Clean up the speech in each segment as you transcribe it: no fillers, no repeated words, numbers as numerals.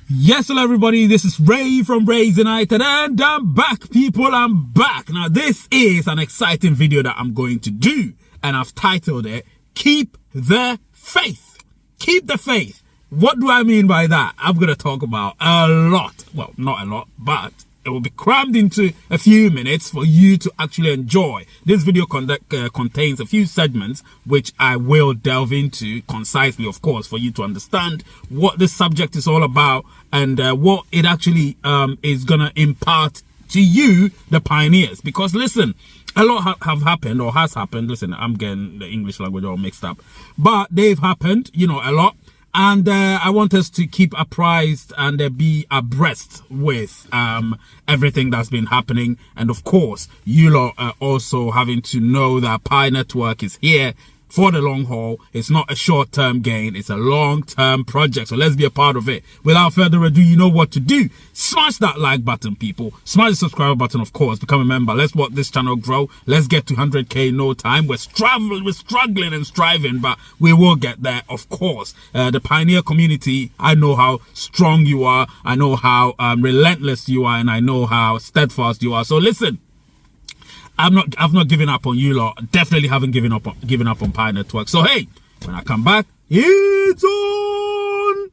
Yes, hello everybody, this is Ray from Ray's United and I'm back, people. I'm back. Now this is an exciting video that I'm going to do and I've titled it Keep the Faith. Keep the faith. What do I mean by that? I'm going to talk about a lot. Well, not a lot, but it will be crammed into a few minutes for you to actually enjoy. This video contains a few segments which I will delve into concisely, of course, for you to understand what this subject is all about and what it actually is going to impart to you, the pioneers. Because listen, a lot have happened or has happened. Listen, I'm getting the English language all mixed up, but they've happened, you know, a lot. And I want us to keep apprised and be abreast with everything that's been happening. And of course, you lot are also having to know that Pi Network is here for the long haul. It's not a short-term gain. It's a long-term project. So let's be a part of it. Without further ado, you know what to do. Smash that like button, people. Smash the subscribe button, of course. Become a member. Let's watch this channel grow. Let's get to 100K in no time. We're struggling and striving, but we will get there, of course. The pioneer community, I know how strong you are. I know how relentless you are, and I know how steadfast you are. So listen. I've not given up on you lot. Definitely haven't given up on Pi Network. So hey, when I come back, it's on.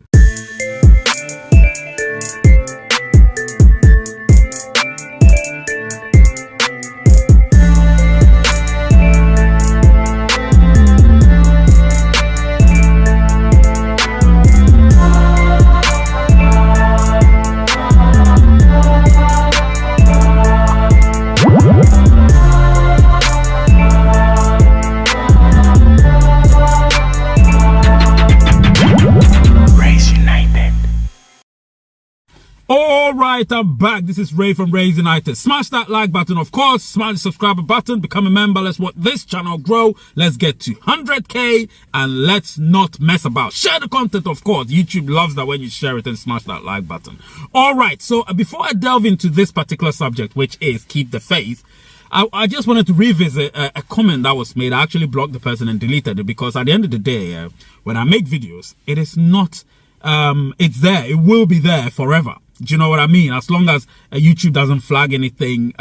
Alright, I'm back. This is Ray from Ray's United. Smash that like button, of course. Smash the subscriber button. Become a member. Let's watch this channel grow. Let's get to 100K and let's not mess about. Share the content, of course. YouTube loves that when you share it and smash that like button. Alright, so before I delve into this particular subject, which is keep the faith, I just wanted to revisit a comment that was made. I actually blocked the person and deleted it because at the end of the day, when I make videos, it is not, it's there. It will be there forever. Do you know what I mean? As long as YouTube doesn't flag anything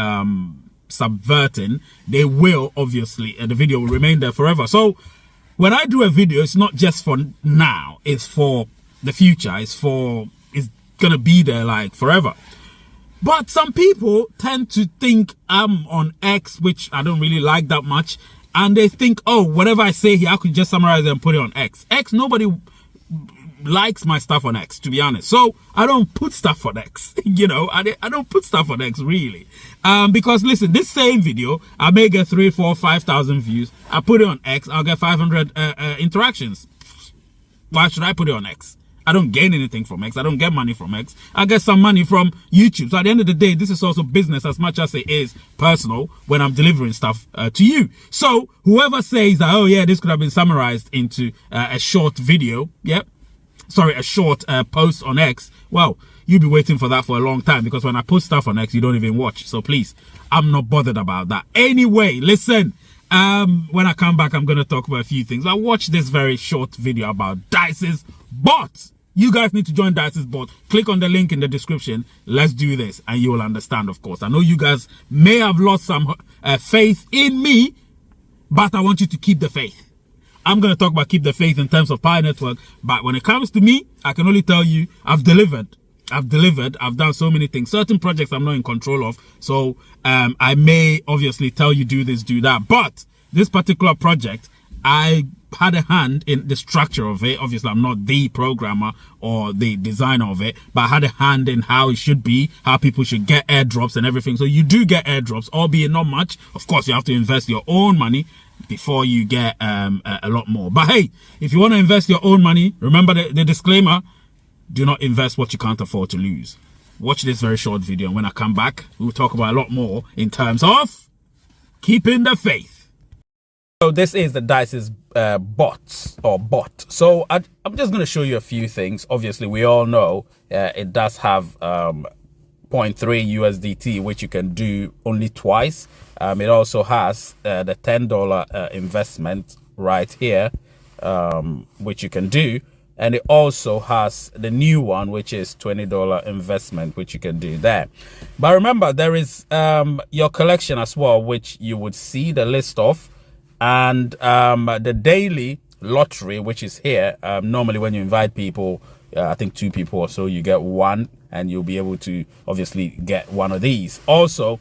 subverting, they will, obviously, the video will remain there forever. So when I do a video, it's not just for now, it's for the future. It's gonna be there like forever. But some people tend to think I'm on X, which I don't really like that much, and they think, oh, whatever I say here, I could just summarize it and put it on X. Nobody likes my stuff on X, to be honest. So I don't put stuff on X. You know, I don't put stuff on X really. Because listen, this same video, I may get 3, 4, 5,000 views. I put it on X, I'll get 500 interactions. Why should I put it on X? I don't gain anything from X. I don't get money from X. I get some money from YouTube. So at the end of the day, this is also business as much as it is personal when I'm delivering stuff to you. So whoever says that, oh yeah, this could have been summarized into a short video, a short post on X, well, you'll be waiting for that for a long time because when I post stuff on X, you don't even watch. So please, I'm not bothered about that. Anyway, listen, when I come back, I'm going to talk about a few things. I watched this very short video about Dice's bot. You guys need to join Dice's bot. Click on the link in the description. Let's do this and you will understand, of course. I know you guys may have lost some faith in me, but I want you to keep the faith. I'm going to talk about keep the faith in terms of Pi Network, but when it comes to me, I can only tell you I've delivered. I've done so many things. Certain projects I'm not in control of, so I may obviously tell you do this, do that. But this particular project, I had a hand in the structure of it. Obviously, I'm not the programmer or the designer of it, but I had a hand in how it should be, how people should get airdrops and everything. So you do get airdrops, albeit not much. Of course, you have to invest your own money before you get a lot more. But hey, if you want to invest your own money, remember the disclaimer: do not invest what you can't afford to lose. Watch this very short video, and when I come back, we'll talk about a lot more in terms of keeping the faith. So this is the Dice's bot. So I'm just going to show you a few things. Obviously, we all know it does have 0.3 USDT, which you can do only twice. It also has the $10 investment right here, which you can do. And it also has the new one, which is $20 investment, which you can do there. But remember, there is your collection as well, which you would see the list of, and the daily lottery, which is here. Normally when you invite people, I think 2 people or so, you get one, and you'll be able to obviously get one of these. Also,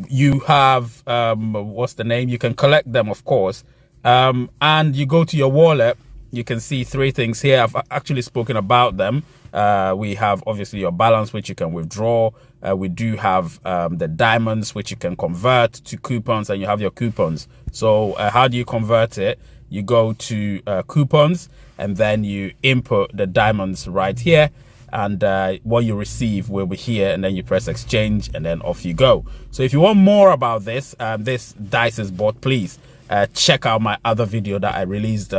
you have what's the name? You can collect them, of course, and you go to your wallet. You can see 3 things here. I've actually spoken about them. We have obviously your balance, which you can withdraw. We do have the diamonds, which you can convert to coupons, and you have your coupons. So how do you convert it? You go to coupons, and then you input the diamonds right here, and what you receive will be here, and then you press exchange, and then off you go. So if you want more about this, this dice is bought, please check out my other video that I released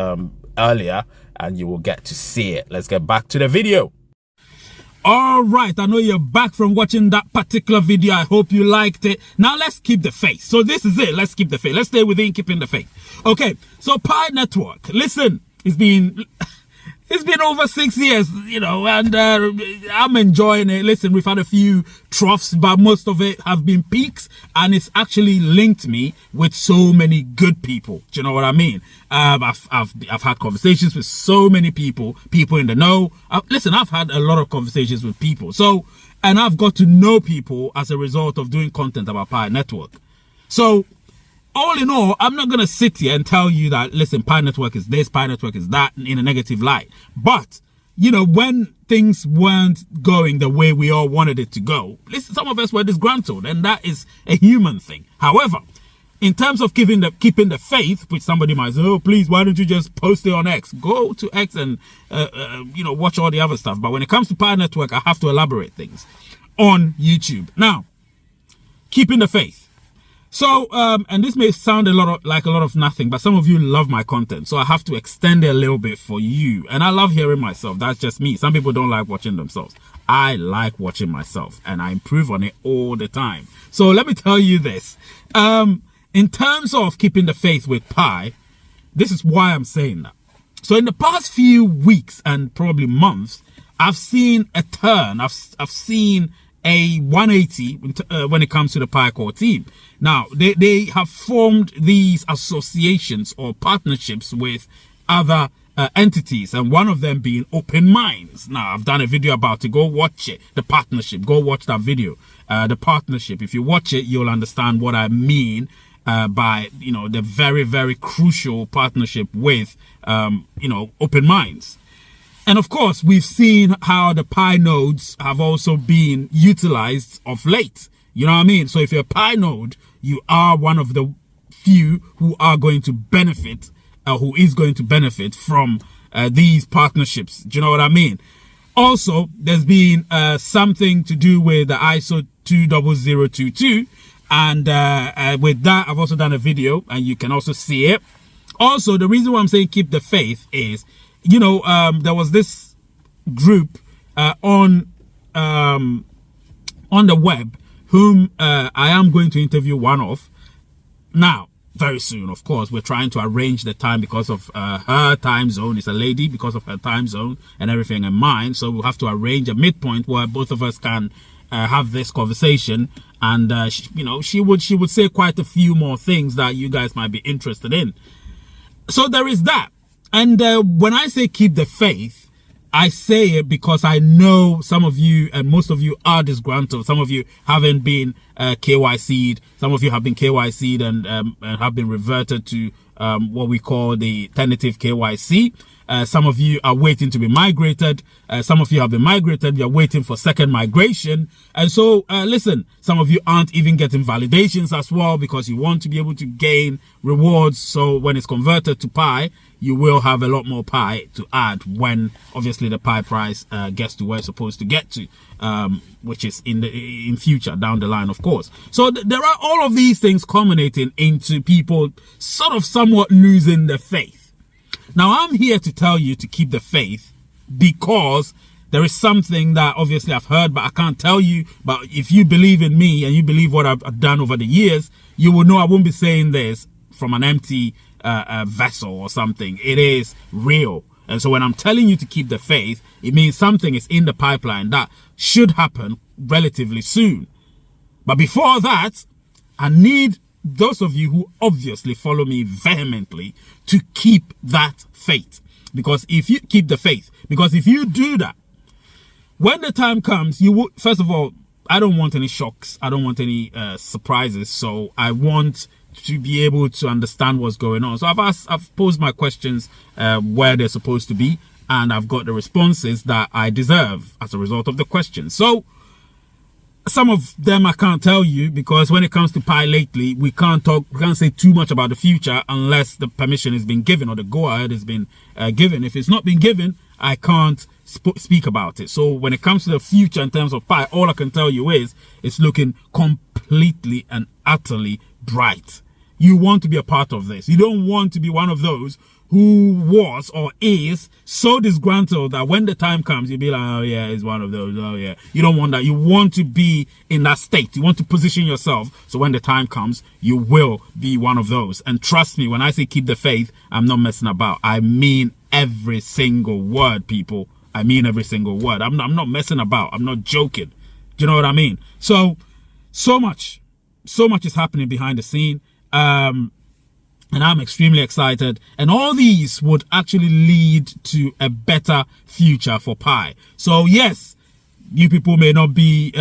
earlier, and you will get to see it. Let's get back to the video. All right, I know you're back from watching that particular video. I hope you liked it. Now let's keep the faith. So this is it. Let's keep the faith. Let's stay within keeping the faith. Okay, so Pi Network, listen, it's been over 6 years, you know, and I'm enjoying it. Listen, we've had a few troughs, but most of it have been peaks, and it's actually linked me with so many good people. Do you know what I mean? I've had conversations with so many people in the know. Listen, I've had a lot of conversations with people. So, and I've got to know people as a result of doing content about Pi Network. So, all in all, I'm not going to sit here and tell you that, listen, Pi Network is this, Pi Network is that, in a negative light. But, you know, when things weren't going the way we all wanted it to go, listen, some of us were disgruntled, and that is a human thing. However, in terms of keeping the faith, which somebody might say, oh, please, why don't you just post it on X? Go to X and, you know, watch all the other stuff. But when it comes to Pi Network, I have to elaborate things on YouTube. Now, keeping the faith. So, and this may sound like a lot of nothing, but some of you love my content, so I have to extend it a little bit for you. And I love hearing myself. That's just me. Some people don't like watching themselves. I like watching myself, and I improve on it all the time. So let me tell you this. In terms of keeping the faith with Pi, this is why I'm saying that. So in the past few weeks and probably months, I've seen a turn. I've seen a 180 when it comes to the Pi Core team. Now, they have formed these associations or partnerships with other entities, and one of them being Open Minds. Now, I've done a video about it. Go watch it. The partnership. Go watch that video. The partnership. If you watch it, you'll understand what I mean by, you know, the very, very crucial partnership with, you know, Open Minds. And of course, we've seen how the Pi nodes have also been utilized of late. You know what I mean? So if you're a Pi node, you are one of the few who are going to benefit, who is going to benefit from these partnerships. Do you know what I mean? Also, there's been something to do with the ISO 20022. And with that, I've also done a video, and you can also see it. Also, the reason why I'm saying keep the faith is, you know, there was this group on the web whom I am going to interview one of now very soon. Of course, we're trying to arrange the time because of her time zone. It's a lady, because of her time zone and everything in mind. So we'll have to arrange a midpoint where both of us can have this conversation. And you know, she would say quite a few more things that you guys might be interested in. So there is that. And when I say keep the faith, I say it because I know some of you, and most of you, are disgruntled. Some of you haven't been KYC'd. Some of you have been KYC'd and have been reverted to what we call the tentative KYC. Some of you are waiting to be migrated. Some of you have been migrated. You're waiting for second migration. And so, listen, some of you aren't even getting validations as well because you want to be able to gain rewards. So when it's converted to Pi, you will have a lot more Pi to add when obviously the Pi price gets to where it's supposed to get to, which is in future down the line, of course. So there are all of these things culminating into people sort of somewhat losing their faith. Now, I'm here to tell you to keep the faith because there is something that obviously I've heard, but I can't tell you. But if you believe in me and you believe what I've done over the years, you will know I won't be saying this from an empty vessel or something. It is real. And so when I'm telling you to keep the faith, it means something is in the pipeline that should happen relatively soon. But before that, I need those of you who obviously follow me vehemently to keep that faith. Because if you keep the faith, because if you do that, when the time comes, you will, first of all, I don't want any shocks. I don't want any surprises. So I want to be able to understand what's going on. So I've posed my questions where they're supposed to be, and I've got the responses that I deserve as a result of the questions. So some of them I can't tell you, because when it comes to Pi lately, we can't say too much about the future unless the permission has been given or the go-ahead has been given. If it's not been given, I can't speak about it. So when it comes to the future in terms of Pi, all I can tell you is it's looking completely and utterly bright. You want to be a part of this. You don't want to be one of those who was or is so disgruntled that when the time comes, you'll be like, oh yeah, it's one of those. Oh yeah. You don't want that. You want to be in that state. You want to position yourself so when the time comes, you will be one of those. And trust me, when I say keep the faith, I'm not messing about. I mean every single word, people. I mean every single word. I'm not messing about. I'm not joking. Do you know what I mean? So much is happening behind the scene. And I'm extremely excited. And all these would actually lead to a better future for Pi. So yes, you people may not be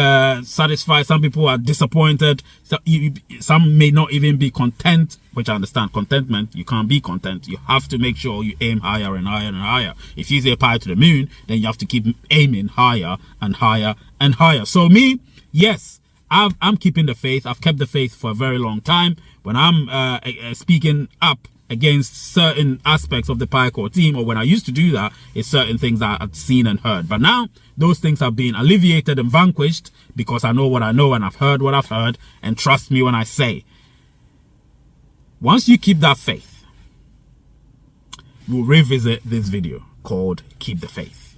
satisfied. Some people are disappointed. Some may not even be content, which I understand. Contentment, you can't be content. You have to make sure you aim higher and higher and higher. If you say Pi to the moon, then you have to keep aiming higher and higher and higher. So me, yes, I'm keeping the faith. I've kept the faith for a very long time. When I'm speaking up against certain aspects of the Pi Core team, or when I used to do that, it's certain things that I've seen and heard. But now those things have been alleviated and vanquished because I know what I know and I've heard what I've heard. And trust me when I say, once you keep that faith, we'll revisit this video called Keep the Faith.